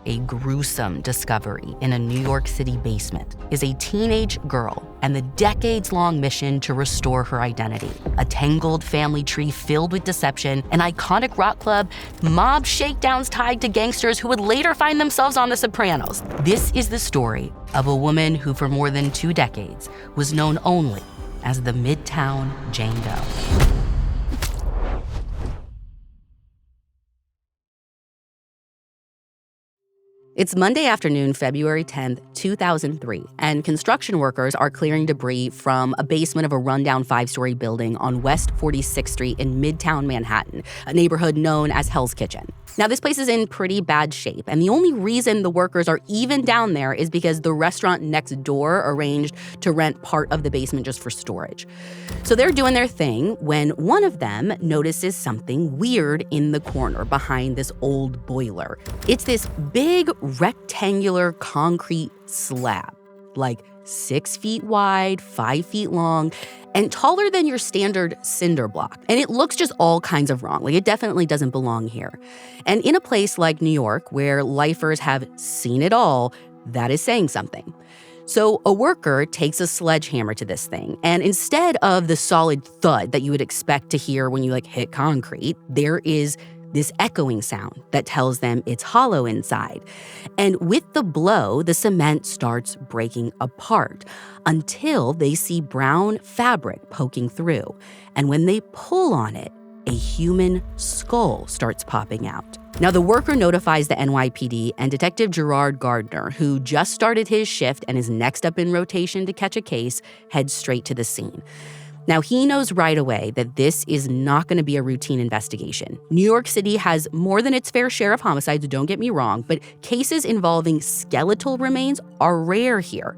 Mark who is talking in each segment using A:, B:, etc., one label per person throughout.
A: a gruesome discovery in a New York City basement is a teenage girl and the decades-long mission to restore her identity. A tangled family tree filled with deception, an iconic rock club, mob shakedowns tied to gangsters who would later find themselves on The Sopranos. This is the story of a woman who for more than 2 decades was known only as the Midtown Jane Doe. It's Monday afternoon, February 10th, 2003, and construction workers are clearing debris from a basement of a rundown 5-story building on West 46th Street in Midtown Manhattan, a neighborhood known as Hell's Kitchen. Now, this place is in pretty bad shape, and the only reason the workers are even down there is because the restaurant next door arranged to rent part of the basement just for storage. So they're doing their thing when one of them notices something weird in the corner behind this old boiler. It's this big rectangular concrete slab, like 6 feet wide, 5 feet long, and taller than your standard cinder block. And it looks just all kinds of wrong. Like, it definitely doesn't belong here. And in a place like New York, where lifers have seen it all, that is saying something. So a worker takes a sledgehammer to this thing, and instead of the solid thud that you would expect to hear when you hit concrete, there is this echoing sound that tells them it's hollow inside. And with the blow, the cement starts breaking apart until they see brown fabric poking through. And when they pull on it, a human skull starts popping out. Now, the worker notifies the NYPD, and Detective Gerard Gardner, who just started his shift and is next up in rotation to catch a case, heads straight to the scene. Now, he knows right away that this is not going to be a routine investigation. New York City has more than its fair share of homicides, don't get me wrong, but cases involving skeletal remains are rare here.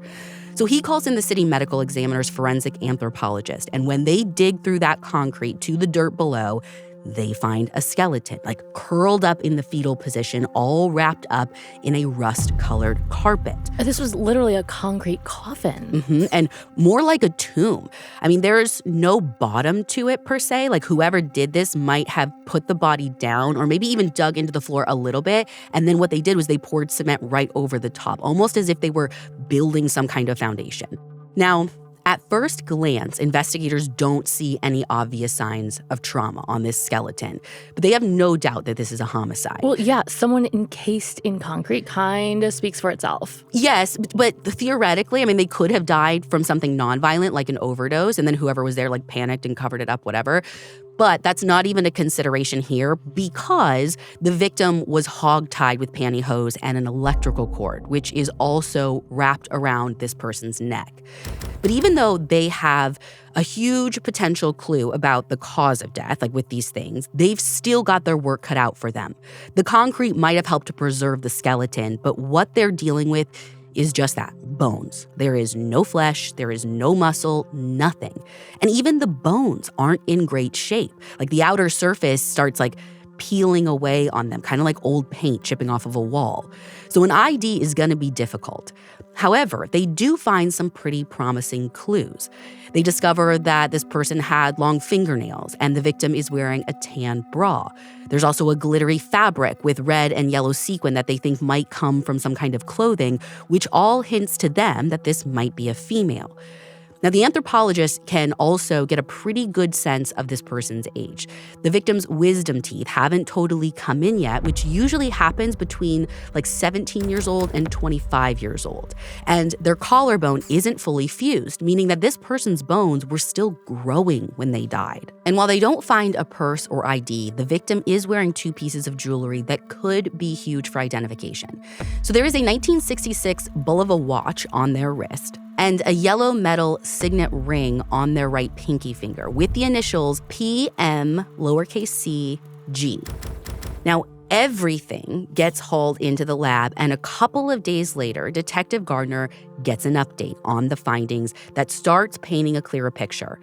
A: So he calls in the city medical examiner's forensic anthropologist, and when they dig through that concrete to the dirt below, they find a skeleton, curled up in the fetal position, all wrapped up in a rust-colored carpet.
B: This was literally a concrete coffin.
A: And more like a tomb. I mean, there's no bottom to it per se. Whoever did this might have put the body down or maybe even dug into the floor a little bit. And then what they did was they poured cement right over the top, almost as if they were building some kind of foundation. Now, at first glance, investigators don't see any obvious signs of trauma on this skeleton, but they have no doubt that this is a homicide.
B: Well, yeah, someone encased in concrete kind of speaks for itself.
A: Yes, but theoretically, they could have died from something nonviolent, like an overdose, and then whoever was there panicked and covered it up, whatever. But that's not even a consideration here because the victim was hog-tied with pantyhose and an electrical cord, which is also wrapped around this person's neck. But even though they have a huge potential clue about the cause of death, with these things, they've still got their work cut out for them. The concrete might have helped to preserve the skeleton, but what they're dealing with is just that, bones. There is no flesh, there is no muscle, nothing. And even the bones aren't in great shape. The outer surface starts peeling away on them, kind of like old paint chipping off of a wall. So an ID is going to be difficult. However, they do find some pretty promising clues. They discover that this person had long fingernails and the victim is wearing a tan bra. There's also a glittery fabric with red and yellow sequin that they think might come from some kind of clothing, which all hints to them that this might be a female. Now, the anthropologist can also get a pretty good sense of this person's age. The victim's wisdom teeth haven't totally come in yet, which usually happens between 17 years old and 25 years old. And their collarbone isn't fully fused, meaning that this person's bones were still growing when they died. And while they don't find a purse or ID, the victim is wearing 2 pieces of jewelry that could be huge for identification. So there is a 1966 Bulova watch on their wrist, and a yellow metal signet ring on their right pinky finger with the initials PM, lowercase c, G. Now, everything gets hauled into the lab, and a couple of days later, Detective Gardner gets an update on the findings that starts painting a clearer picture.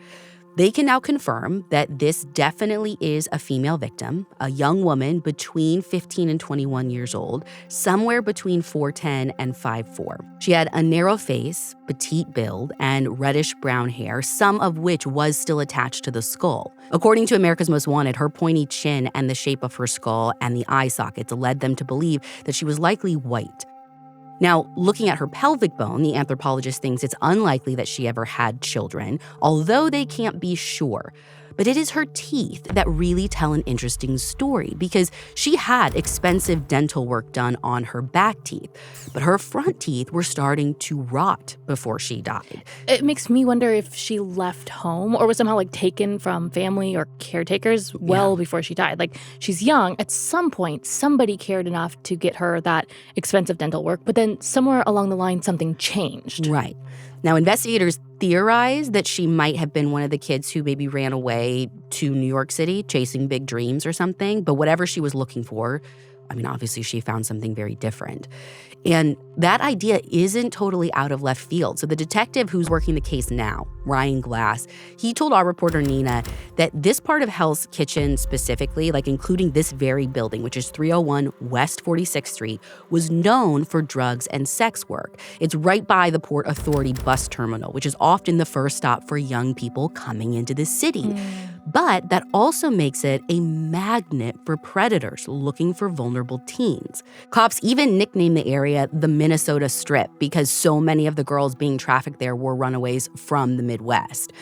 A: They can now confirm that this definitely is a female victim, a young woman between 15 and 21 years old, somewhere between 4'10 and 5'4. She had a narrow face, petite build, and reddish-brown hair, some of which was still attached to the skull. According to America's Most Wanted, her pointy chin and the shape of her skull and the eye sockets led them to believe that she was likely white. Now, looking at her pelvic bone, the anthropologist thinks it's unlikely that she ever had children, although they can't be sure. But it is her teeth that really tell an interesting story because she had expensive dental work done on her back teeth, but her front teeth were starting to rot before she died.
B: It makes me wonder if she left home or was somehow taken from family or caretakers before she died. She's young. At some point, somebody cared enough to get her that expensive dental work, but then somewhere along the line, something changed.
A: Right. Now, investigators theorize that she might have been one of the kids who maybe ran away to New York City chasing big dreams or something. But whatever she was looking for, obviously she found something very different. And that idea isn't totally out of left field. So the detective who's working the case now, Ryan Glas, he told our reporter Nina that this part of Hell's Kitchen specifically, including this very building, which is 301 West 46th Street, was known for drugs and sex work. It's right by the Port Authority bus terminal, which is often the first stop for young people coming into the city. But that also makes it a magnet for predators looking for vulnerable teens. Cops even nicknamed the area the Minnesota Strip because so many of the girls being trafficked there were runaways from the Midwest.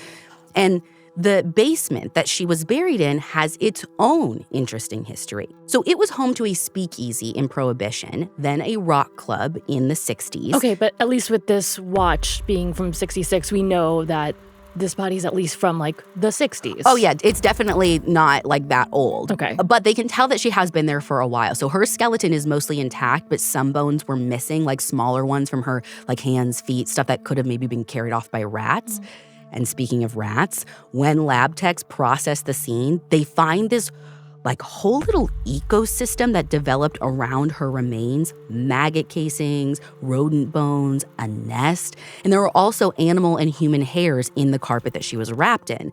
A: And the basement that she was buried in has its own interesting history. So it was home to a speakeasy in Prohibition, then a rock club in the 60s.
B: Okay, but at least with this watch being from 66, we know that this body's at least from the 60s.
A: Oh yeah, it's definitely not that old.
B: Okay.
A: But they can tell that she has been there for a while. So her skeleton is mostly intact, but some bones were missing, smaller ones from her hands, feet, stuff that could have maybe been carried off by rats. And speaking of rats, when lab techs process the scene, they find this whole little ecosystem that developed around her remains, maggot casings, rodent bones, a nest. And there were also animal and human hairs in the carpet that she was wrapped in.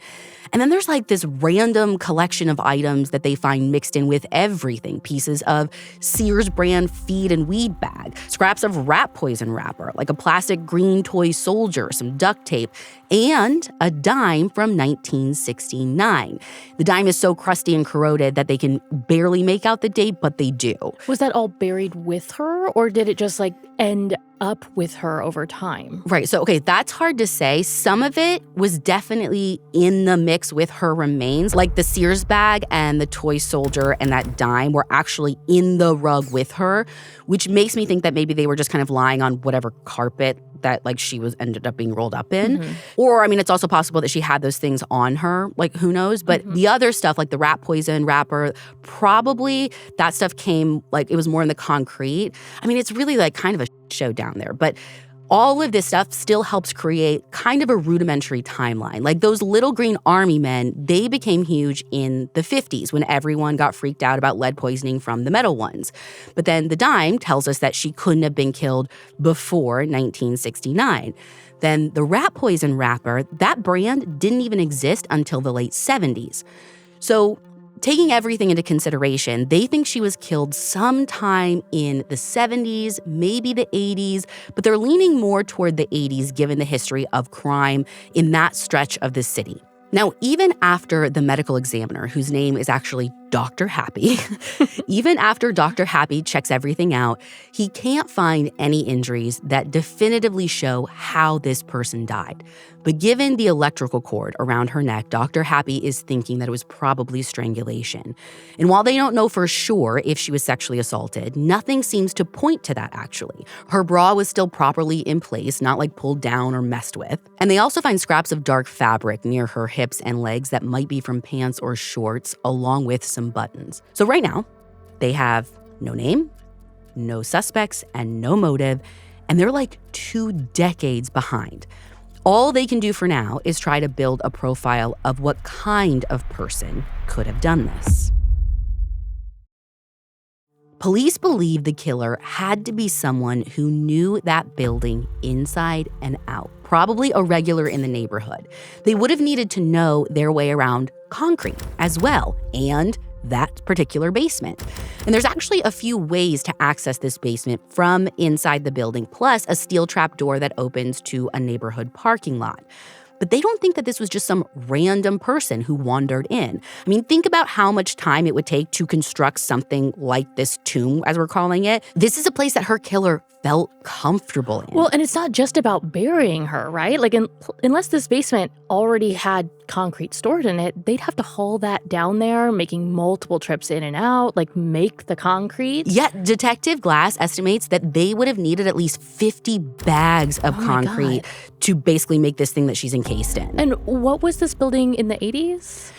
A: And then there's this random collection of items that they find mixed in with everything. Pieces of Sears brand feed and weed bag, scraps of rat poison wrapper, a plastic green toy soldier, some duct tape, and a dime from 1969. The dime is so crusty and corroded that they can barely make out the date, but they do.
B: Was that all buried with her, or did it just end up with her over time?
A: Right. So, okay, that's hard to say. Some of it was definitely in the mix with her remains. The Sears bag and the toy soldier and that dime were actually in the rug with her, which makes me think that maybe they were just kind of lying on whatever carpet that she was ended up being rolled up in. Or, it's also possible that she had those things on her, who knows? But the other stuff, the rat poison wrapper, probably that stuff came, it was more in the concrete. It's really kind of a show down there. But all of this stuff still helps create kind of a rudimentary timeline. Those little green army men, they became huge in the 50s when everyone got freaked out about lead poisoning from the metal ones. But then the dime tells us that she couldn't have been killed before 1969. Then the rat poison wrapper, that brand didn't even exist until the late 70s. So taking everything into consideration, they think she was killed sometime in the 70s, maybe the 80s, but they're leaning more toward the 80s given the history of crime in that stretch of the city. Now, even after the medical examiner, whose name is actually Dr. Happy, even after Dr. Happy checks everything out, he can't find any injuries that definitively show how this person died. But given the electrical cord around her neck, Dr. Happy is thinking that it was probably strangulation. And while they don't know for sure if she was sexually assaulted, nothing seems to point to that, actually. Her bra was still properly in place, not pulled down or messed with. And they also find scraps of dark fabric near her hips and legs that might be from pants or shorts, along with some buttons. So right now, they have no name, no suspects, and no motive, and they're 2 decades behind. All they can do for now is try to build a profile of what kind of person could have done this. Police believe the killer had to be someone who knew that building inside and out, probably a regular in the neighborhood. They would have needed to know their way around concrete as well, and that particular basement. And there's actually a few ways to access this basement from inside the building, plus a steel trap door that opens to a neighborhood parking lot. But they don't think that this was just some random person who wandered in. I mean, think about how much time it would take to construct something like this tomb, as we're calling it. This is a place that her killer felt comfortable in.
B: Well, and it's not just about burying her, right? Like, unless this basement already had concrete stored in it, they'd have to haul that down there, making multiple trips in and out, like make the concrete.
A: Yet, Detective Glas estimates that they would have needed at least 50 bags of concrete to basically make this thing that she's encased in.
B: And what was this building in the 80s?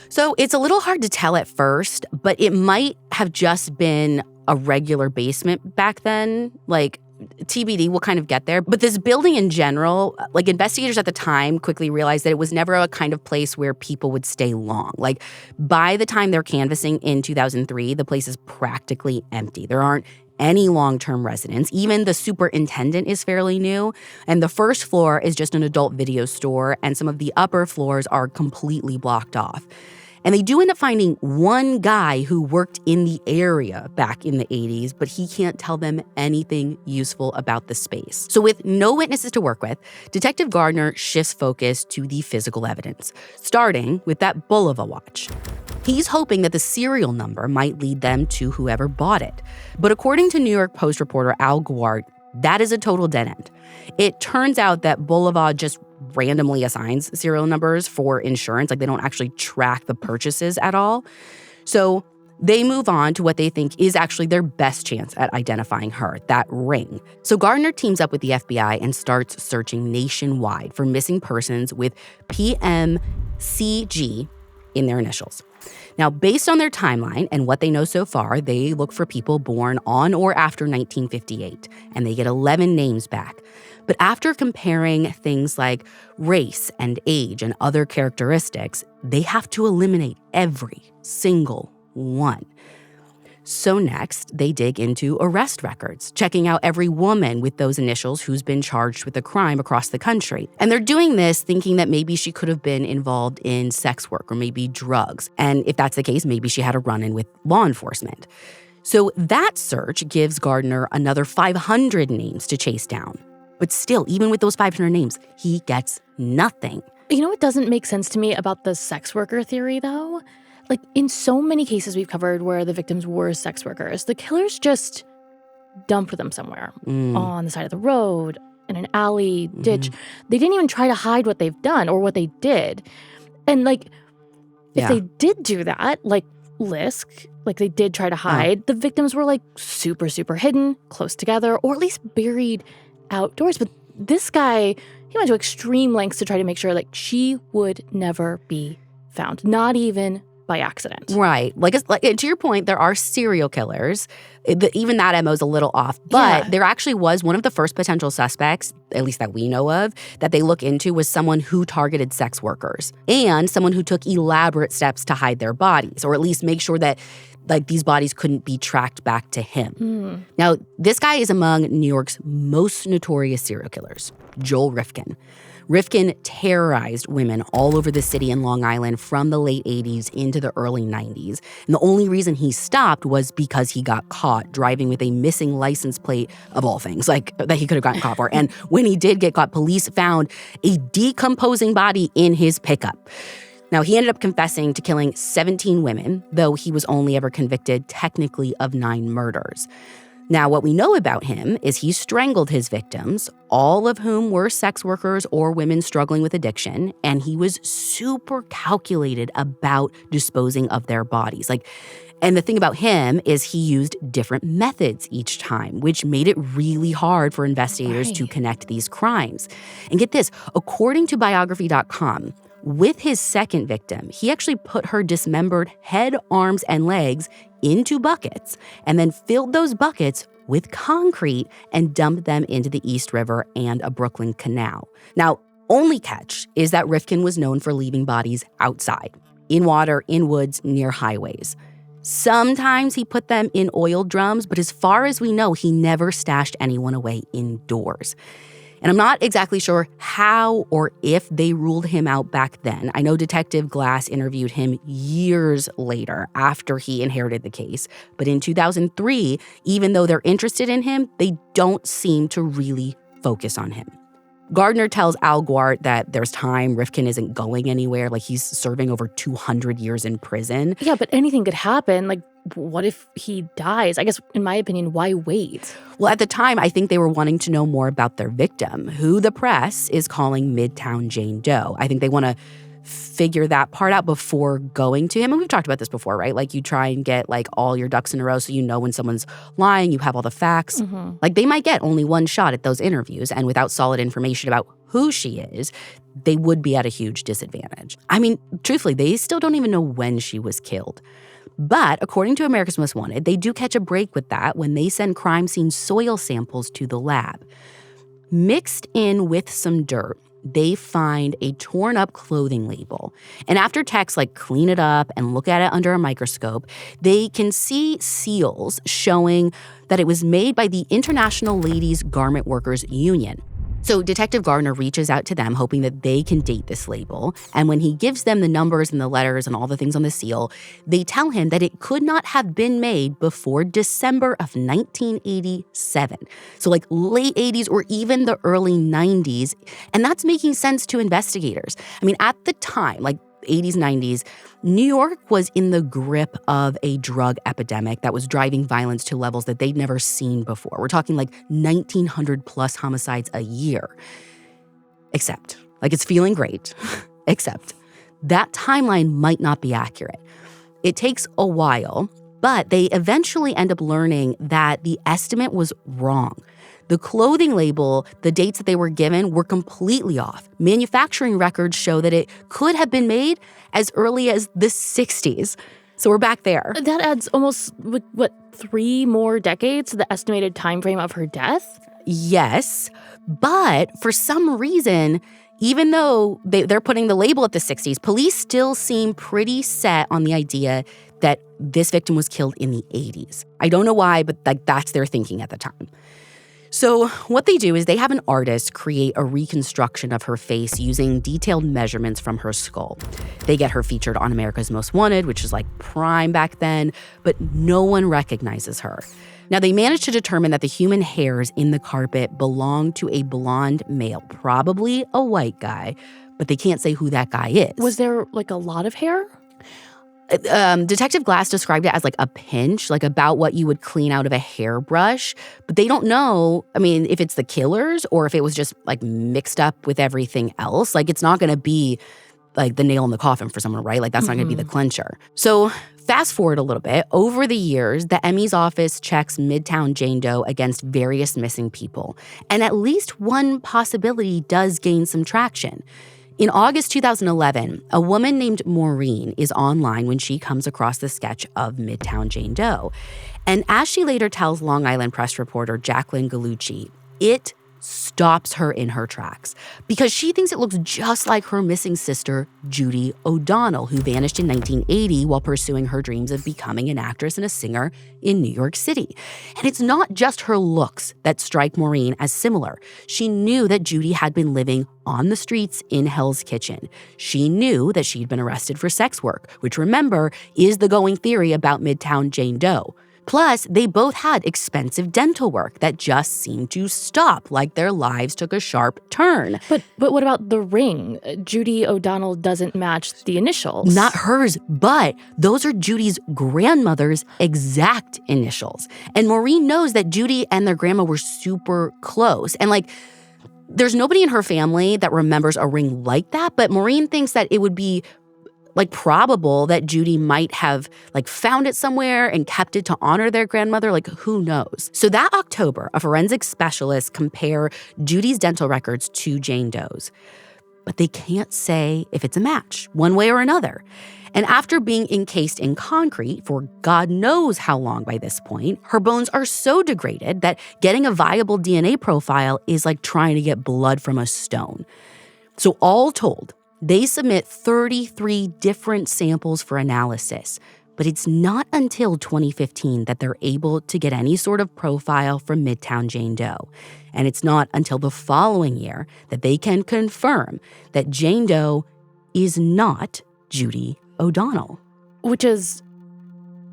A: So it's a little hard to tell at first, but it might have just been a regular basement back then. Like, TBD, we'll kind of get there. But this building in general, like, investigators at the time quickly realized that it was never a kind of place where people would stay long. Like, by the time they're canvassing in 2003, the place is practically empty. There aren't any long-term residents. Even the superintendent is fairly new. And the first floor is just an adult video store, and some of the upper floors are completely blocked off. And they do end up finding one guy who worked in the area back in the 80s, but he can't tell them anything useful about the space. So with no witnesses to work with, Detective Gardner shifts focus to the physical evidence, starting with that Bulova watch. He's hoping that the serial number might lead them to whoever bought it. But according to New York Post reporter Al Guart, that is a total dead end. It turns out that Bulova just randomly assigns serial numbers for insurance. Like, they don't actually track the purchases at all. So they move on to what they think is actually their best chance at identifying her, that ring. So Gardner teams up with the FBI and starts searching nationwide for missing persons with PMcG in their initials. Now, based on their timeline and what they know so far, they look for people born on or after 1958, and they get 11 names back. But after comparing things like race and age and other characteristics, they have to eliminate every single one. So next, they dig into arrest records, checking out every woman with those initials who's been charged with a crime across the country. And they're doing this thinking that maybe she could have been involved in sex work or maybe drugs. And if that's the case, maybe she had a run-in with law enforcement. So that search gives Gardner another 500 names to chase down. But still, even with those 500 names, he gets nothing.
B: You know what doesn't make sense to me about the sex worker theory, though? Like, in so many cases we've covered where the victims were sex workers, the killers just dumped them somewhere on the side of the road, in an alley, ditch. They didn't even try to hide what they've done or what they did. And, like, if they did do that, like Lisk, like they did try to hide, the victims were, like, super, super hidden, close together, or at least buried outdoors. But this guy, he went to extreme lengths to try to make sure, like, she would never be found, not even by accident.
A: Right. Like to your point, there are serial killers. Even that MO is a little off. But there actually was one of the first potential suspects, at least that we know of, that they look into was someone who targeted sex workers and someone who took elaborate steps to hide their bodies, or at least make sure that, like, these bodies couldn't be tracked back to him. Now, this guy is among New York's most notorious serial killers, Joel Rifkin. Rifkin terrorized women all over the city and Long Island from the late 80s into the early 90s. And the only reason he stopped was because he got caught driving with a missing license plate, of all things, like, that he could have gotten caught for. And when he did get caught, police found a decomposing body in his pickup. Now, he ended up confessing to killing 17 women, though he was only ever convicted technically of 9 murders. Now, what we know about him is he strangled his victims, all of whom were sex workers or women struggling with addiction, and he was super calculated about disposing of their bodies. And the thing about him is he used different methods each time, which made it really hard for investigators to connect these crimes. And get this, according to biography.com, with his second victim, he actually put her dismembered head, arms, and legs into buckets and then filled those buckets with concrete and dumped them into the East River and a Brooklyn canal. Now, only catch is that Rifkin was known for leaving bodies outside, in water, in woods, near highways. Sometimes he put them in oil drums, but as far as we know, he never stashed anyone away indoors. And I'm not exactly sure how or if they ruled him out back then. I know Detective Glas interviewed him years later after he inherited the case. But in 2003, even though they're interested in him, they don't seem to really focus on him. Gardner tells Al Gwart that there's time, Rifkin isn't going anywhere, like he's serving over 200 years in prison.
B: Yeah, but anything could happen. Like, what if he dies? I guess, in my opinion, why wait?
A: Well, at the time, I think they were wanting to know more about their victim, who the press is calling Midtown Jane Doe. I think they want to figure that part out before going to him. And we've talked about this before, right? Like, you try and get, like, all your ducks in a row so you know when someone's lying, you have all the facts.
B: Mm-hmm.
A: Like, they might get only one shot at those interviews, and without solid information about who she is, they would be at a huge disadvantage. I mean, truthfully, they still don't even know when she was killed. But according to America's Most Wanted, they do catch a break with that when they send crime scene soil samples to the lab. Mixed in with some dirt, they find a torn up clothing label. And after techs clean it up and look at it under a microscope, they can see seals showing that it was made by the International Ladies Garment Workers Union. So Detective Gardner reaches out to them hoping that they can date this label. And when he gives them the numbers and the letters and all the things on the seal, they tell him that it could not have been made before December of 1987. So late 80s or even the early 90s. And that's making sense to investigators. I mean, at the time, 80s, 90s, New York was in the grip of a drug epidemic that was driving violence to levels that they'd never seen before. We're talking 1,900 plus homicides a year. Except, it's feeling great, except that timeline might not be accurate. It takes a while, but they eventually end up learning that the estimate was wrong. The clothing label, the dates that they were given were completely off. Manufacturing records show that it could have been made as early as the 60s. So we're back there.
B: That adds almost, 3 more decades to the estimated time frame of her death?
A: Yes, but for some reason, even though they're putting the label at the 60s, police still seem pretty set on the idea that this victim was killed in the 80s. I don't know why, but that's their thinking at the time. So what they do is they have an artist create a reconstruction of her face using detailed measurements from her skull. They get her featured on America's Most Wanted, which is prime back then, but no one recognizes her. Now, they managed to determine that the human hairs in the carpet belong to a blonde male, probably a white guy, but they can't say who that guy is.
B: Was there a lot of hair?
A: Detective Glas described it as a pinch, about what you would clean out of a hairbrush. But they don't know, if it's the killer's or if it was just mixed up with everything else. It's not going to be the nail in the coffin for someone, right? That's not going to be the clincher. So fast forward a little bit. Over the years, the ME's office checks Midtown Jane Doe against various missing people. And at least one possibility does gain some traction. In August 2011, a woman named Maureen is online when she comes across the sketch of Midtown Jane Doe. And as she later tells Long Island Press reporter Jacqueline Gallucci, it stops her in her tracks because she thinks it looks just like her missing sister, Judy O'Donnell, who vanished in 1980 while pursuing her dreams of becoming an actress and a singer in New York City. And it's not just her looks that strike Maureen as similar. She knew that Judy had been living on the streets in Hell's Kitchen. She knew that she'd been arrested for sex work, which, remember, is the going theory about Midtown Jane Doe. Plus, they both had expensive dental work that just seemed to stop, their lives took a sharp turn.
B: But what about the ring? Judy O'Donnell doesn't match the initials.
A: Not hers, but those are Judy's grandmother's exact initials. And Maureen knows that Judy and their grandma were super close. And there's nobody in her family that remembers a ring like that, but Maureen thinks that it would be probable that Judy might have found it somewhere and kept it to honor their grandmother. Who knows? So that October, a forensic specialist compare Judy's dental records to Jane Doe's. But they can't say if it's a match, one way or another. And after being encased in concrete for God knows how long by this point, her bones are so degraded that getting a viable DNA profile is like trying to get blood from a stone. So all told, they submit 33 different samples for analysis, But it's not until 2015 that they're able to get any sort of profile from Midtown Jane Doe. And it's not until the following year that they can confirm that Jane Doe is not Judy O'Donnell.
B: Which is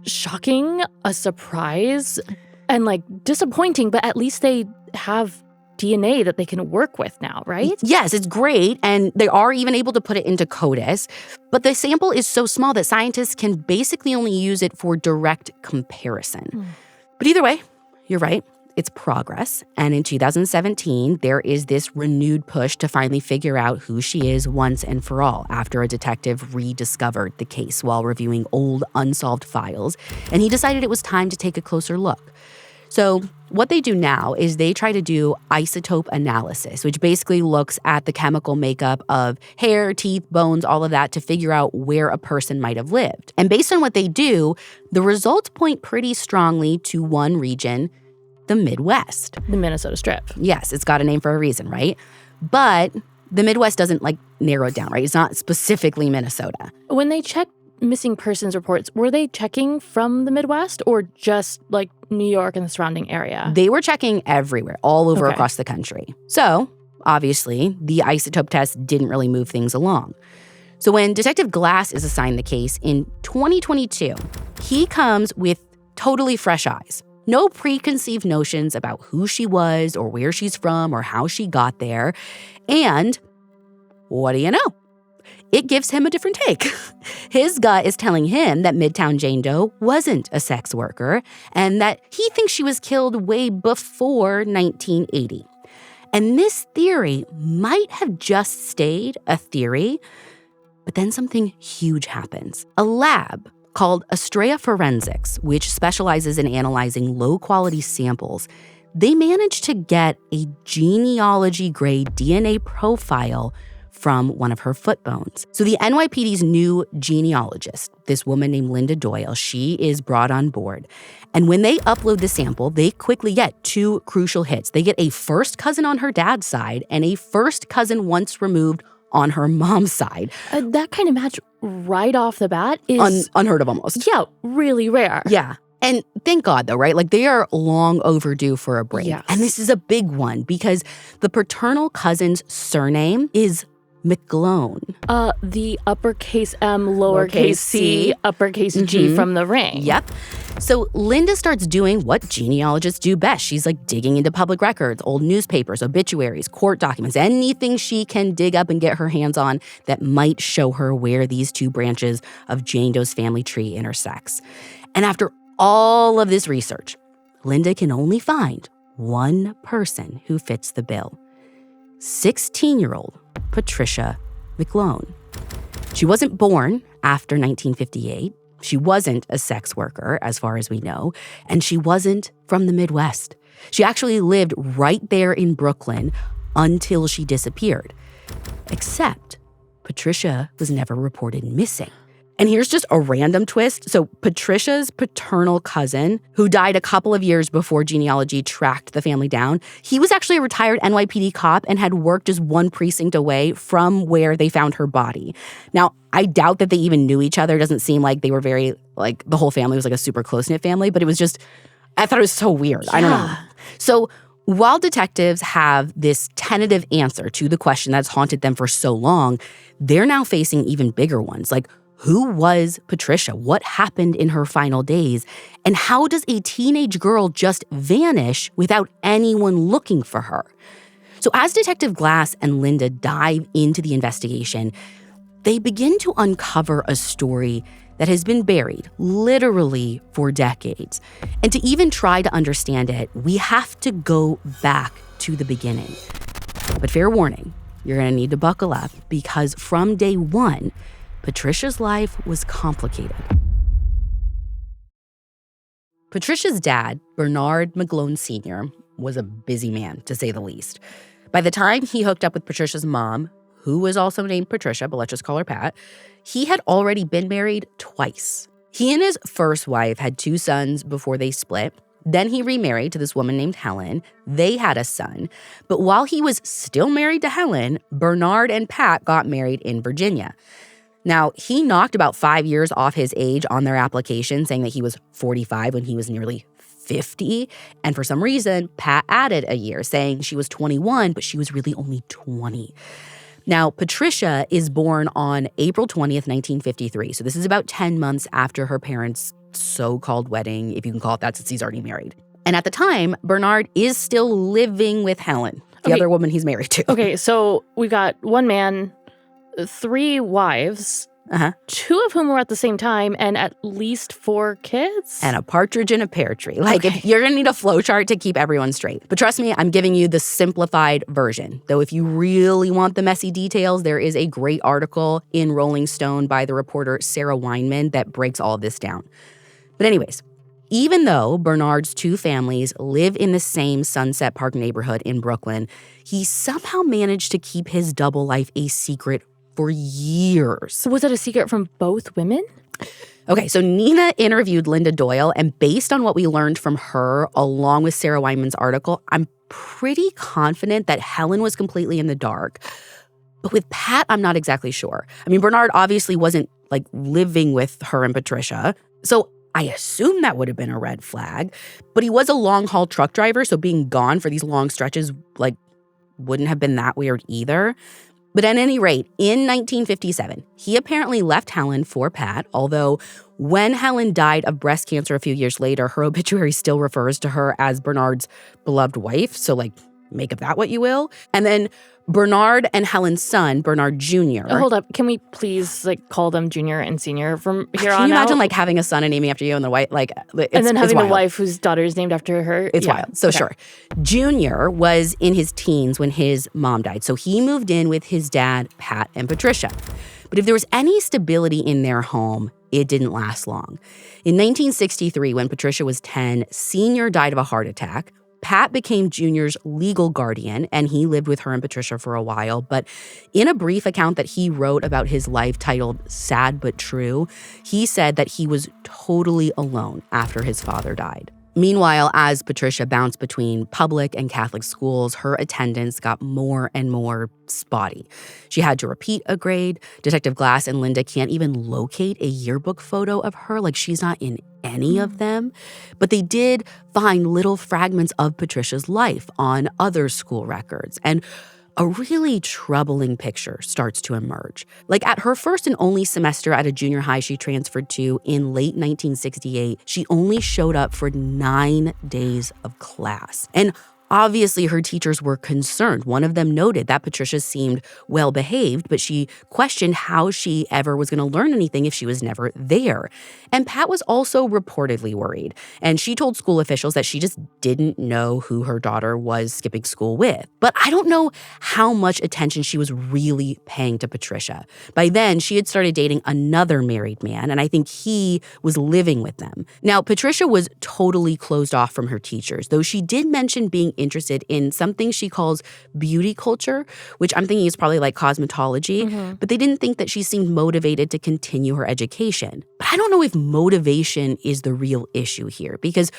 B: shocking, a surprise, and disappointing, but at least they have DNA that they can work with now, right?
A: Yes, it's great, and they are even able to put it into CODIS, but the sample is so small that scientists can basically only use it for direct comparison. But either way, you're right, it's progress, and in 2017, there is this renewed push to finally figure out who she is once and for all after a detective rediscovered the case while reviewing old unsolved files, and he decided it was time to take a closer look. So what they do now is they try to do isotope analysis, which basically looks at the chemical makeup of hair, teeth, bones, all of that to figure out where a person might have lived. And based on what they do, the results point pretty strongly to one region, the Midwest.
B: The Minnesota Strip.
A: Yes, it's got a name for a reason, right? But the Midwest doesn't narrow it down, right? It's not specifically Minnesota.
B: When they checked missing persons reports, were they checking from the Midwest or just New York and the surrounding area?
A: They were checking everywhere, all over across the country. So, obviously, the isotope test didn't really move things along. So when Detective Glas is assigned the case in 2022, he comes with totally fresh eyes. No preconceived notions about who she was or where she's from or how she got there. And what do you know? It gives him a different take. His gut is telling him that Midtown Jane Doe wasn't a sex worker and that he thinks she was killed way before 1980. And this theory might have just stayed a theory, but then something huge happens. A lab called Astrea Forensics, which specializes in analyzing low-quality samples, they managed to get a genealogy-grade DNA profile from one of her foot bones. So the NYPD's new genealogist, this woman named Linda Doyle, she is brought on board. And when they upload the sample, they quickly get two crucial hits. They get a first cousin on her dad's side and a first cousin once removed on her mom's side.
B: That kind of match right off the bat is
A: unheard of almost.
B: Yeah, really rare.
A: Yeah. And thank God, though, right? They are long overdue for a break.
B: Yes.
A: And this is a big one because the paternal cousin's surname is McGlone.
B: The uppercase M, lowercase c, uppercase G from The Ring.
A: Yep. So Linda starts doing what genealogists do best. She's digging into public records, old newspapers, obituaries, court documents, anything she can dig up and get her hands on that might show her where these two branches of Jane Doe's family tree intersects. And after all of this research, Linda can only find one person who fits the bill. 16-year-old Patricia McGlone. She wasn't born after 1958. She wasn't a sex worker, as far as we know, and she wasn't from the Midwest. She actually lived right there in Brooklyn until she disappeared. Except Patricia was never reported missing. And here's just a random twist. So Patricia's paternal cousin, who died a couple of years before genealogy tracked the family down, he was actually a retired NYPD cop and had worked just one precinct away from where they found her body. Now, I doubt that they even knew each other. It doesn't seem like they were very, the whole family was a super close-knit family, but it was just, I thought it was so weird.
B: Yeah.
A: I don't know. So while detectives have this tentative answer to the question that's haunted them for so long, they're now facing even bigger ones, who was Patricia? What happened in her final days? And how does a teenage girl just vanish without anyone looking for her? So as Detective Glas and Linda dive into the investigation, they begin to uncover a story that has been buried literally for decades. And to even try to understand it, we have to go back to the beginning. But fair warning, you're going to need to buckle up because from day one, Patricia's life was complicated. Patricia's dad, Bernard McGlone Sr., was a busy man, to say the least. By the time he hooked up with Patricia's mom, who was also named Patricia, but let's just call her Pat, he had already been married twice. He and his first wife had 2 sons before they split. Then he remarried to this woman named Helen. They had a son. But while he was still married to Helen, Bernard and Pat got married in Virginia. Now, he knocked about 5 years off his age on their application, saying that he was 45 when he was nearly 50. And for some reason, Pat added a year, saying she was 21, but she was really only 20. Now, Patricia is born on April 20th, 1953. So this is about 10 months after her parents' so-called wedding, if you can call it that, since he's already married. And at the time, Bernard is still living with Helen, the other woman he's married to.
B: Okay, so we've got one man, 3 wives, 2 of whom were at the same time, and at least 4 kids?
A: And a partridge in a pear tree. If you're going to need a flowchart to keep everyone straight. But trust me, I'm giving you the simplified version. Though if you really want the messy details, there is a great article in Rolling Stone by the reporter Sarah Weinman that breaks all of this down. But anyways, even though Bernard's 2 families live in the same Sunset Park neighborhood in Brooklyn, he somehow managed to keep his double life a secret for years.
B: Was it a secret from both women?
A: Okay, so Nina interviewed Linda Doyle, and based on what we learned from her, along with Sarah Weinman's article, I'm pretty confident that Helen was completely in the dark. But with Pat, I'm not exactly sure. I mean, Bernard obviously wasn't, living with her and Patricia, so I assume that would have been a red flag. But he was a long-haul truck driver, so being gone for these long stretches, wouldn't have been that weird either. But at any rate, in 1957, he apparently left Helen for Pat, although when Helen died of breast cancer a few years later, her obituary still refers to her as Bernard's beloved wife, so make of that what you will. And then Bernard and Helen's son, Bernard Jr.
B: Oh, hold up. Can we please call them Junior and Senior from here on out?
A: Can you imagine having a son and naming after you and the wife?
B: And then having a wife whose daughter is named after her?
A: It's wild. So sure. Junior was in his teens when his mom died. So he moved in with his dad, Pat, and Patricia. But if there was any stability in their home, it didn't last long. In 1963, when Patricia was 10, Senior died of a heart attack. Pat became Junior's legal guardian, and he lived with her and Patricia for a while. But in a brief account that he wrote about his life titled Sad But True, he said that he was totally alone after his father died. Meanwhile, as Patricia bounced between public and Catholic schools, her attendance got more and more spotty. She had to repeat a grade. Detective Glas and Linda can't even locate a yearbook photo of her. She's not in any of them. But they did find little fragments of Patricia's life on other school records. And a really troubling picture starts to emerge. At her first and only semester at a junior high she transferred to in late 1968, she only showed up for 9 days of class. And obviously, her teachers were concerned. One of them noted that Patricia seemed well-behaved, but she questioned how she ever was going to learn anything if she was never there. And Pat was also reportedly worried. And she told school officials that she just didn't know who her daughter was skipping school with. But I don't know how much attention she was really paying to Patricia. By then, she had started dating another married man, and I think he was living with them. Now, Patricia was totally closed off from her teachers, though she did mention being interested in something she calls beauty culture, which I'm thinking is probably cosmetology, but they didn't think that she seemed motivated to continue her education. But I don't know if motivation is the real issue here, because,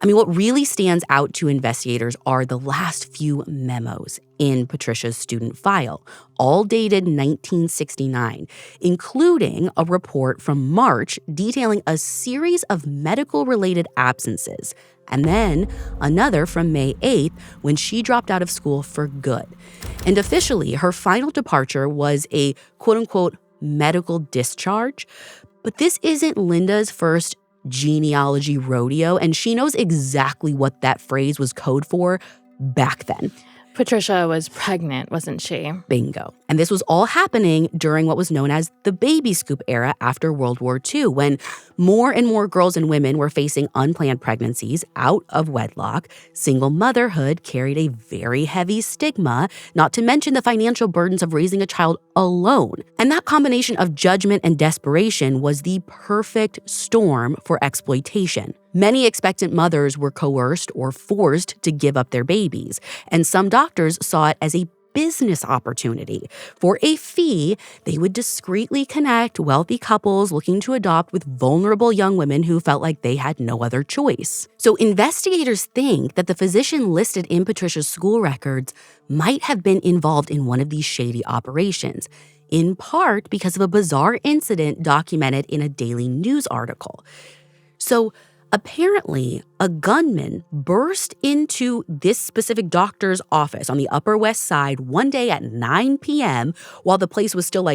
A: what really stands out to investigators are the last few memos in Patricia's student file, all dated 1969, including a report from March detailing a series of medical-related absences, and then another from May 8th when she dropped out of school for good. And officially, her final departure was a quote-unquote medical discharge. But this isn't Linda's first genealogy rodeo, and she knows exactly what that phrase was code for back then.
B: Patricia was pregnant, wasn't she?
A: Bingo. And this was all happening during what was known as the baby scoop era after World War II, when more and more girls and women were facing unplanned pregnancies out of wedlock. Single motherhood carried a very heavy stigma, not to mention the financial burdens of raising a child alone. And that combination of judgment and desperation was the perfect storm for exploitation. Many expectant mothers were coerced or forced to give up their babies, and some doctors saw it as a business opportunity. For a fee, they would discreetly connect wealthy couples looking to adopt with vulnerable young women who felt like they had no other choice. So investigators think that the physician listed in Patricia's school records might have been involved in one of these shady operations. in part because of a bizarre incident documented in a Daily News article. So apparently, a gunman burst into this specific doctor's office on the Upper West Side one day at 9 p.m. while the place was still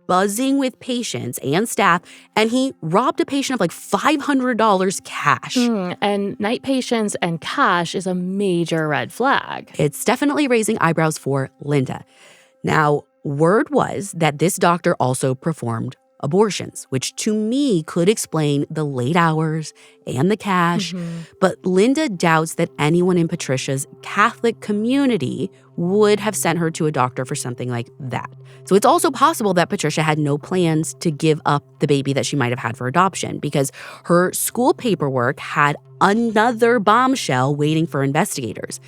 A: buzzing with patients and staff, and he robbed a patient of $500 cash.
B: And night patients and cash is a major red flag.
A: It's definitely raising eyebrows for Linda. Now, word was that this doctor also performed abortions, which to me could explain the late hours and the cash. But Linda doubts that anyone in Patricia's Catholic community would have sent her to a doctor for something like that. So it's also possible that Patricia had no plans to give up the baby that she might have had for adoption, because her school paperwork had another bombshell waiting for investigators.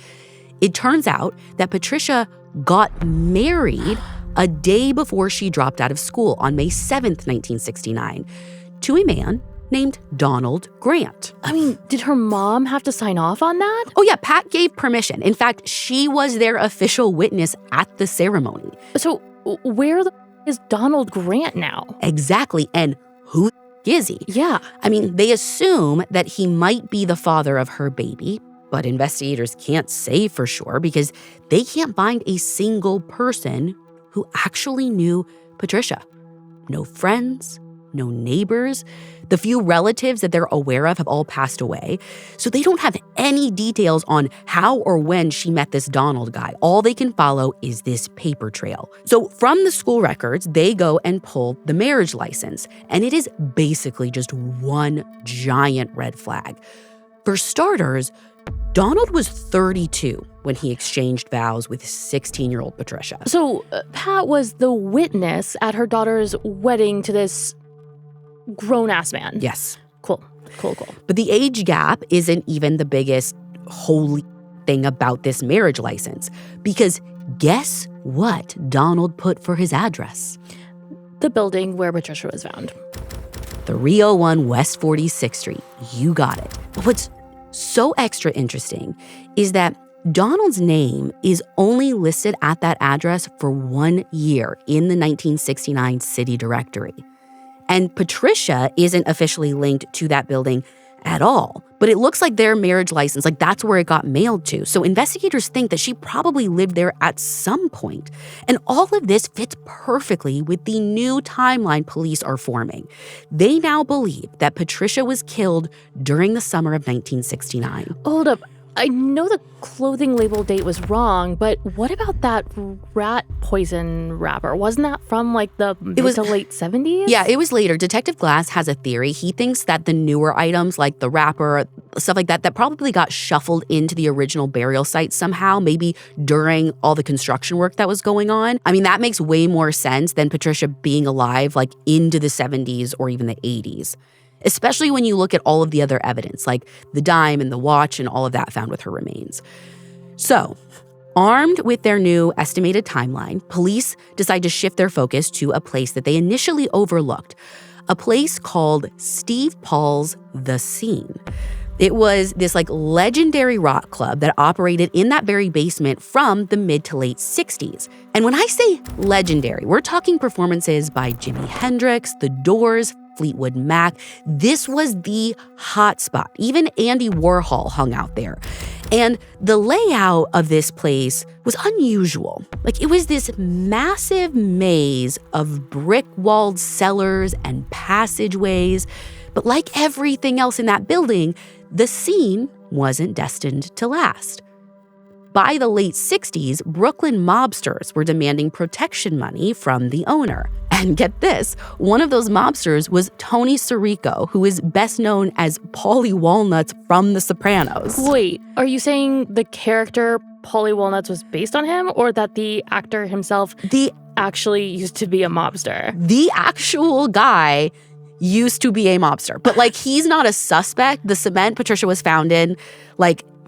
A: It turns out that Patricia got married a day before she dropped out of school on May 7th, 1969, to a man named Donald Grant.
B: I mean, did her mom have to sign off on that?
A: Oh yeah, Pat gave permission. In fact, she was their official witness at the ceremony.
B: So where is Donald Grant now?
A: Exactly, and who is he?
B: Yeah.
A: I mean, they assume that he might be the father of her baby, but investigators can't say for sure because they can't find a single person who actually knew Patricia. No friends, no neighbors. The few relatives that they're aware of have all passed away. So they don't have any details on how or when she met this Donald guy. All they can follow is this paper trail. So from the school records, they go and pull the marriage license. And it is basically just one giant red flag. For starters, Donald was 32 when he exchanged vows with 16-year-old Patricia.
B: So Pat was the witness at her daughter's wedding to this grown-ass man.
A: Yes.
B: Cool.
A: But the age gap isn't even the biggest holy thing about this marriage license, because guess what Donald put for his address?
B: The building where Patricia was found.
A: 301 West 46th Street. You got it. But what's so extra interesting is that Donald's name is only listed at that address for 1 year in the 1969 city directory. And Patricia isn't officially linked to that building at all. But it looks like their marriage license, that's where it got mailed to. So investigators think that she probably lived there at some point. And all of this fits perfectly with the new timeline police are forming. They now believe that Patricia was killed during the summer of 1969.
B: Hold up. I know the clothing label date was wrong, but what about that rat poison wrapper? Wasn't that from the mid to late 70s?
A: Yeah, it was later. Detective Glas has a theory. He thinks that the newer items like the wrapper, stuff like that probably got shuffled into the original burial site somehow, maybe during all the construction work that was going on. I mean, that makes way more sense than Patricia being alive into the 70s or even the 80s. Especially when you look at all of the other evidence, like the dime and the watch and all of that found with her remains. So, armed with their new estimated timeline, police decide to shift their focus to a place that they initially overlooked, a place called Steve Paul's The Scene. It was this legendary rock club that operated in that very basement from the mid to late 60s. And when I say legendary, we're talking performances by Jimi Hendrix, The Doors, Fleetwood Mac. This was the hot spot. Even Andy Warhol hung out there. And the layout of this place was unusual. It was this massive maze of brick-walled cellars and passageways. But like everything else in that building, the scene wasn't destined to last. By the late 60s, Brooklyn mobsters were demanding protection money from the owner. And get this, one of those mobsters was Tony Sirico, who is best known as Paulie Walnuts from The Sopranos.
B: Wait, are you saying the character Paulie Walnuts was based on him, or that the actor himself actually used to be a mobster?
A: The actual guy used to be a mobster. But he's not a suspect. The cement Patricia was found in,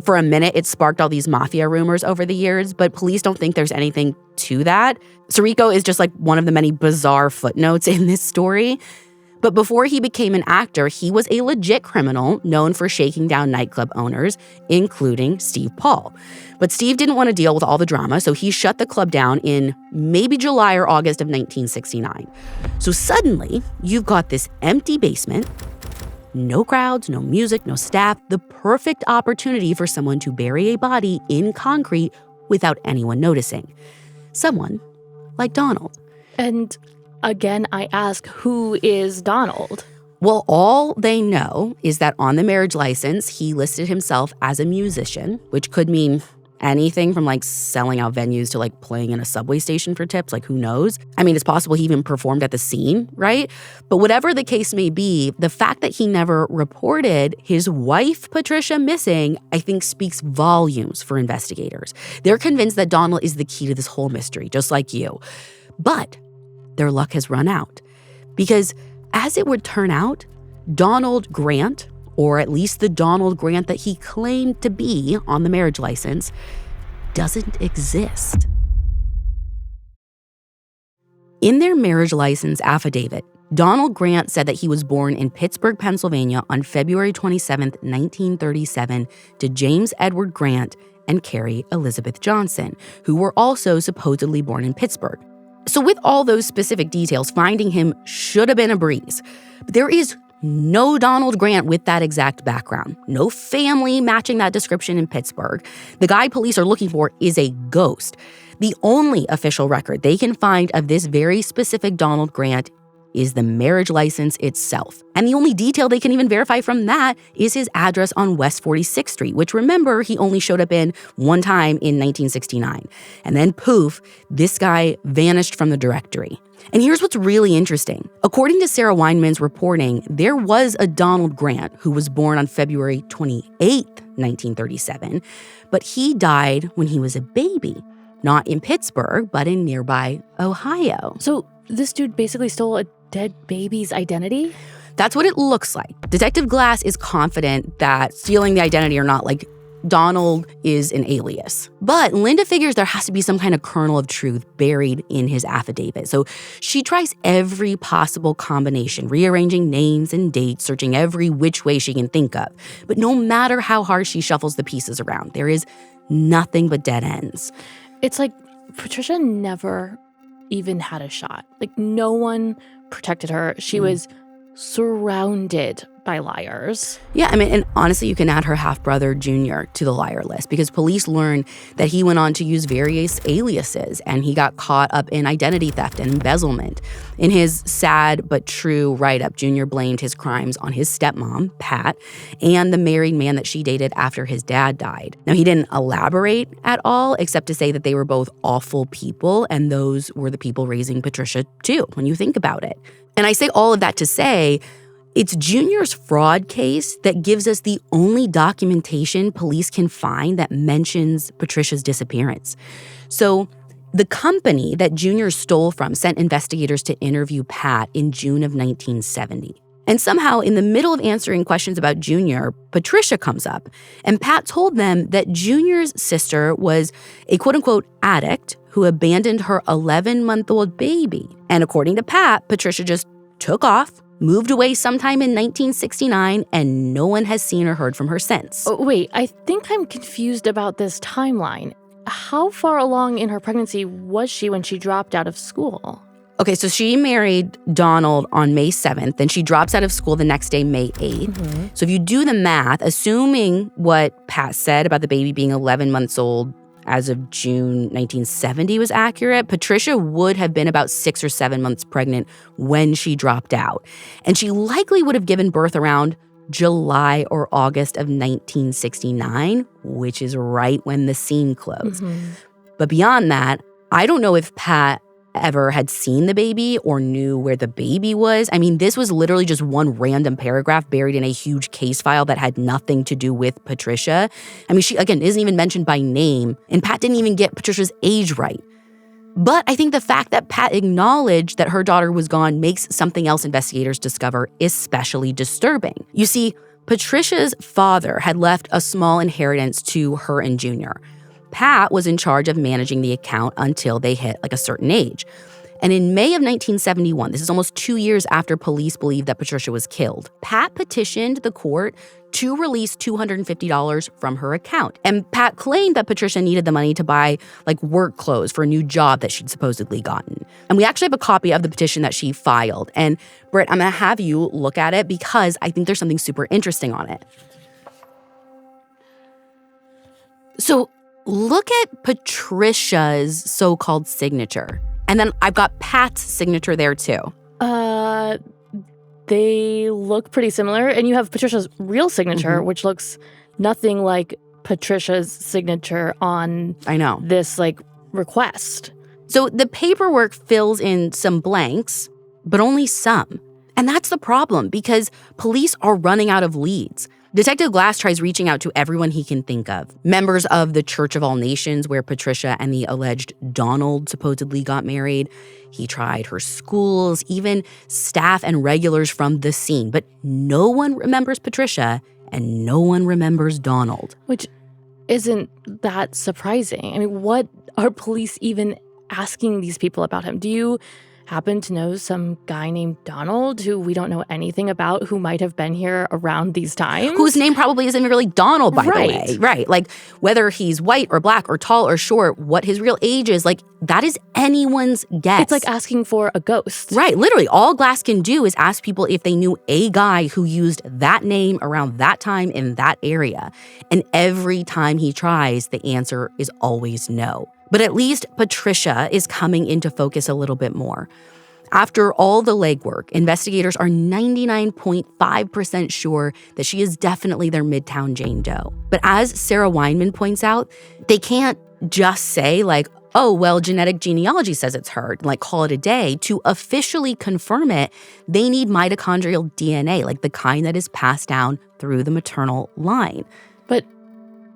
A: for a minute, it sparked all these mafia rumors over the years, but police don't think there's anything to that. Sirico is just one of the many bizarre footnotes in this story. But before he became an actor, he was a legit criminal known for shaking down nightclub owners, including Steve Paul. But Steve didn't want to deal with all the drama, so he shut the club down in maybe July or August of 1969. So suddenly, you've got this empty basement, no crowds, no music, no staff, the perfect opportunity for someone to bury a body in concrete without anyone noticing. Someone like Donald.
B: And again, I ask, who is Donald?
A: Well, all they know is that on the marriage license, he listed himself as a musician, which could mean anything from like selling out venues to like playing in a subway station for tips, like who knows? I mean, it's possible he even performed at the scene, right? But whatever the case may be, the fact that he never reported his wife, Patricia, missing, I think speaks volumes for investigators. They're convinced that Donald is the key to this whole mystery, just like you. But their luck has run out. Because as it would turn out, Donald Grant, or at least the Donald Grant that he claimed to be on the marriage license, doesn't exist. In their marriage license affidavit, Donald Grant said that he was born in Pittsburgh, Pennsylvania on February 27, 1937, to James Edward Grant and Carrie Elizabeth Johnson, who were also supposedly born in Pittsburgh. So with all those specific details, finding him should have been a breeze. But there is no Donald Grant with that exact background. No family matching that description in Pittsburgh. The guy police are looking for is a ghost. The only official record they can find of this very specific Donald Grant is the marriage license itself. And the only detail they can even verify from that is his address on West 46th Street, which remember, he only showed up in one time in 1969. And then poof, this guy vanished from the directory. And here's what's really interesting. According to Sarah Weinman's reporting, there was a Donald Grant who was born on February 28th, 1937, but he died when he was a baby, not in Pittsburgh, but in nearby Ohio.
B: So this dude basically stole a dead baby's identity?
A: That's what it looks like. Detective Glas is confident that stealing the identity or not, like, Donald is an alias. But Linda figures there has to be some kind of kernel of truth buried in his affidavit. So she tries every possible combination, rearranging names and dates, searching every which way she can think of. But no matter how hard she shuffles the pieces around, there is nothing but dead ends.
B: It's like Patricia never even had a shot. Like, no one protected her. She was surrounded by liars.
A: Yeah, I mean, and honestly, you can add her half-brother, Junior, to the liar list because police learned that he went on to use various aliases and he got caught up in identity theft and embezzlement. In his sad but true write-up, Junior blamed his crimes on his stepmom, Pat, and the married man that she dated after his dad died. Now, he didn't elaborate at all, except to say that they were both awful people, and those were the people raising Patricia, too, when you think about it. And I say all of that to say, it's Junior's fraud case that gives us the only documentation police can find that mentions Patricia's disappearance. So the company that Junior stole from sent investigators to interview Pat in June of 1970. And somehow, in the middle of answering questions about Junior, Patricia comes up, and Pat told them that Junior's sister was a quote-unquote addict who abandoned her 11-month-old baby. And according to Pat, Patricia just took off, moved away sometime in 1969, and no one has seen or heard from her since.
B: Oh, wait, I think I'm confused about this timeline. How far along in her pregnancy was she when she dropped out of school?
A: Okay, so she married Donald on May 7th, then she drops out of school the next day, May 8th. Mm-hmm. So if you do the math, assuming what Pat said about the baby being 11 months old as of June 1970 was accurate, Patricia would have been about 6 or 7 months pregnant when she dropped out. And she likely would have given birth around July or August of 1969, which is right when the scene closed. Mm-hmm. But beyond that, I don't know if Pat ever had seen the baby or knew where the baby was. I mean, this was literally just one random paragraph buried in a huge case file that had nothing to do with Patricia. I mean, she, again, isn't even mentioned by name, and Pat didn't even get Patricia's age right. But I think the fact that Pat acknowledged that her daughter was gone makes something else investigators discover especially disturbing. You see, Patricia's father had left a small inheritance to her and Junior. Pat was in charge of managing the account until they hit like a certain age. And in May of 1971, this is almost 2 years after police believed that Patricia was killed, Pat petitioned the court to release $250 from her account. And Pat claimed that Patricia needed the money to buy work clothes for a new job that she'd supposedly gotten. And we actually have a copy of the petition that she filed. And Britt, I'm going to have you look at it because I think there's something super interesting on it. So look at Patricia's so-called signature. And then I've got Pat's signature there too.
B: They look pretty similar. And you have Patricia's real signature, which looks nothing like Patricia's signature on this request.
A: So the paperwork fills in some blanks, but only some. And that's the problem because police are running out of leads. Detective Glas tries reaching out to everyone he can think of. Members of the Church of All Nations, where Patricia and the alleged Donald supposedly got married. He tried her schools, even staff and regulars from the scene. But no one remembers Patricia and no one remembers Donald.
B: Which isn't that surprising. I mean, what are police even asking these people about him? Do you happen to know some guy named Donald who we don't know anything about who might have been here around these times?
A: Whose name probably isn't really Donald, by the way. Right. Whether he's white or black or tall or short, what his real age is, that is anyone's guess.
B: It's like asking for a ghost.
A: Right. Literally, all Glas can do is ask people if they knew a guy who used that name around that time in that area. And every time he tries, the answer is always no. But at least Patricia is coming into focus a little bit more. After all the legwork, investigators are 99.5% sure that she is definitely their Midtown Jane Doe. But as Sarah Weinman points out, they can't just say oh, well, genetic genealogy says it's her, call it a day. To officially confirm it, they need mitochondrial DNA, the kind that is passed down through the maternal line.
B: But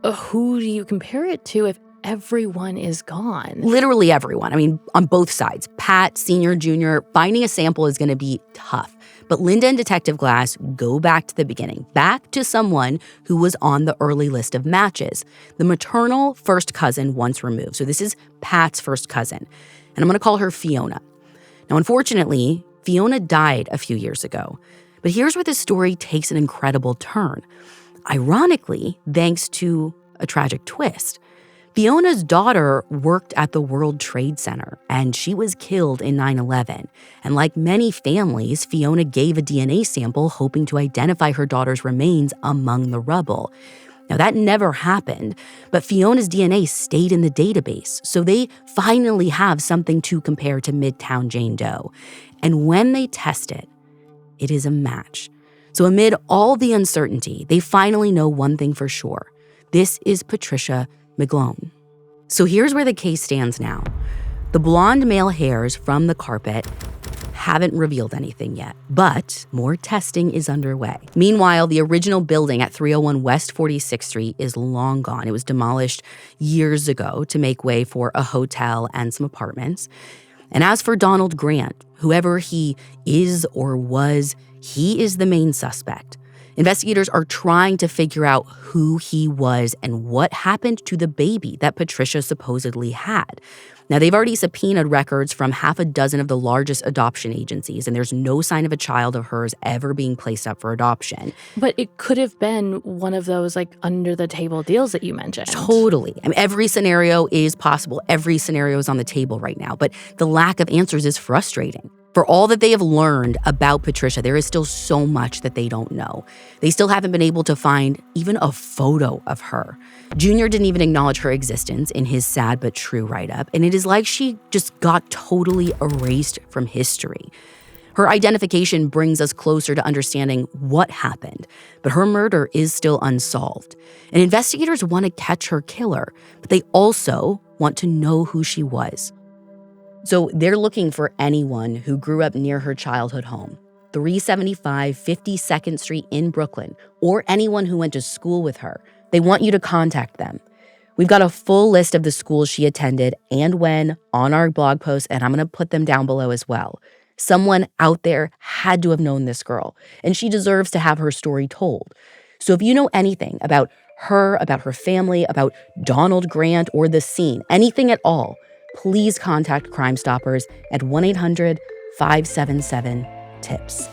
B: who do you compare it to if everyone is gone?
A: Literally everyone. I mean, on both sides. Pat, senior, junior, finding a sample is going to be tough. But Linda and Detective Glas go back to the beginning, back to someone who was on the early list of matches, the maternal first cousin once removed. So this is Pat's first cousin. And I'm going to call her Fiona. Now, unfortunately, Fiona died a few years ago. But here's where the story takes an incredible turn. Ironically, thanks to a tragic twist. Fiona's daughter worked at the World Trade Center, and she was killed in 9/11. And like many families, Fiona gave a DNA sample hoping to identify her daughter's remains among the rubble. Now, that never happened, but Fiona's DNA stayed in the database, so they finally have something to compare to Midtown Jane Doe. And when they test it, it is a match. So amid all the uncertainty, they finally know one thing for sure. This is Patricia McGlone. So here's where the case stands now. The blonde male hairs from the carpet haven't revealed anything yet, but more testing is underway. Meanwhile, the original building at 301 West 46th Street is long gone. It was demolished years ago to make way for a hotel and some apartments. And as for Donald Grant, whoever he is or was, he is the main suspect. Investigators are trying to figure out who he was and what happened to the baby that Patricia supposedly had. Now, they've already subpoenaed records from half a dozen of the largest adoption agencies, and there's no sign of a child of hers ever being placed up for adoption.
B: But it could have been one of those under-the-table deals that you mentioned.
A: Totally. I mean, every scenario is possible. Every scenario is on the table right now, but the lack of answers is frustrating. For all that they have learned about Patricia, there is still so much that they don't know. They still haven't been able to find even a photo of her. Junior didn't even acknowledge her existence in his sad but true write-up, and it is like she just got totally erased from history. Her identification brings us closer to understanding what happened, but her murder is still unsolved. And investigators want to catch her killer, but they also want to know who she was. So they're looking for anyone who grew up near her childhood home, 375 52nd Street in Brooklyn, or anyone who went to school with her. They want you to contact them. We've got a full list of the schools she attended and when on our blog post, and I'm going to put them down below as well. Someone out there had to have known this girl, and she deserves to have her story told. So if you know anything about her family, about Donald Grant or the scene, anything at all, please contact Crime Stoppers at 1-800-577-TIPS.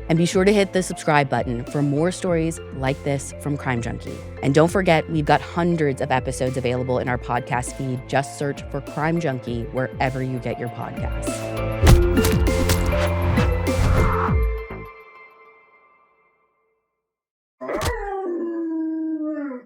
A: And be sure to hit the subscribe button for more stories like this from Crime Junkie. And don't forget, we've got hundreds of episodes available in our podcast feed. Just search for Crime Junkie wherever you get your podcasts.